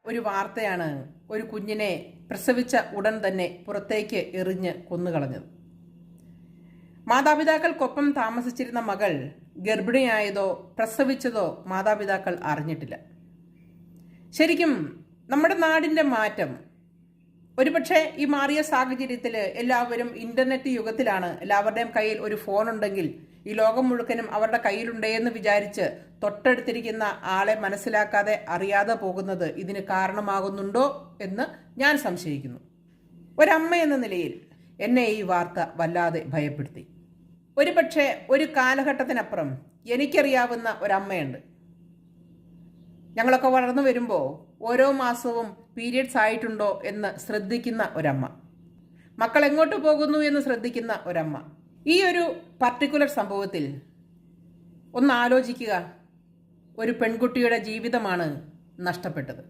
ഒരു വാർത്തയാണ് ഒരു കുഞ്ഞിനെ പ്രസവിച്ച ഉടൻ തന്നെ പുറത്തേക്ക് എറിഞ്ഞ് കൊന്നുകളഞ്ഞത്. മാതാപിതാക്കൾക്കൊപ്പം താമസിച്ചിരുന്ന മകൾ ഗർഭിണിയായതോ പ്രസവിച്ചതോ മാതാപിതാക്കൾ അറിഞ്ഞിട്ടില്ല. ശരിക്കും നമ്മുടെ നാടിൻ്റെ മാറ്റം, ഒരുപക്ഷെ ഈ മാറിയ സാഹചര്യത്തിൽ എല്ലാവരും ഇന്റർനെറ്റ് യുഗത്തിലാണ്. എല്ലാവരുടെയും കയ്യിൽ ഒരു ഫോൺ ഉണ്ടെങ്കിൽ ഈ ലോകം മുഴുവനും അവരുടെ കയ്യിലുണ്ടെന്ന് വിചാരിച്ച് തൊട്ടടുത്തിരിക്കുന്ന ആളെ മനസ്സിലാക്കാതെ അറിയാതെ പോകുന്നത് ഇതിന് കാരണമാകുന്നുണ്ടോ എന്ന് ഞാൻ സംശയിക്കുന്നു. ഒരമ്മ എന്ന നിലയിൽ എന്നെ ഈ വാർത്ത വല്ലാതെ ഭയപ്പെടുത്തി. ഒരുപക്ഷെ ഒരു കാലഘട്ടത്തിനപ്പുറം എനിക്കറിയാവുന്ന ഒരമ്മയുണ്ട്. ഞങ്ങളൊക്കെ വളർന്നു വരുമ്പോൾ ഓരോ മാസവും പീരിയഡ്സ് ആയിട്ടുണ്ടോ എന്ന് ശ്രദ്ധിക്കുന്ന ഒരമ്മ, മക്കൾ എങ്ങോട്ട് പോകുന്നു എന്ന് ശ്രദ്ധിക്കുന്ന ഒരമ്മ. ഈ ഒരു പർട്ടിക്കുലർ സംഭവത്തിൽ ഒന്ന് ആലോചിക്കുക, ഒരു പെൺകുട്ടിയുടെ ജീവിതമാണ് നഷ്ടപ്പെട്ടത്.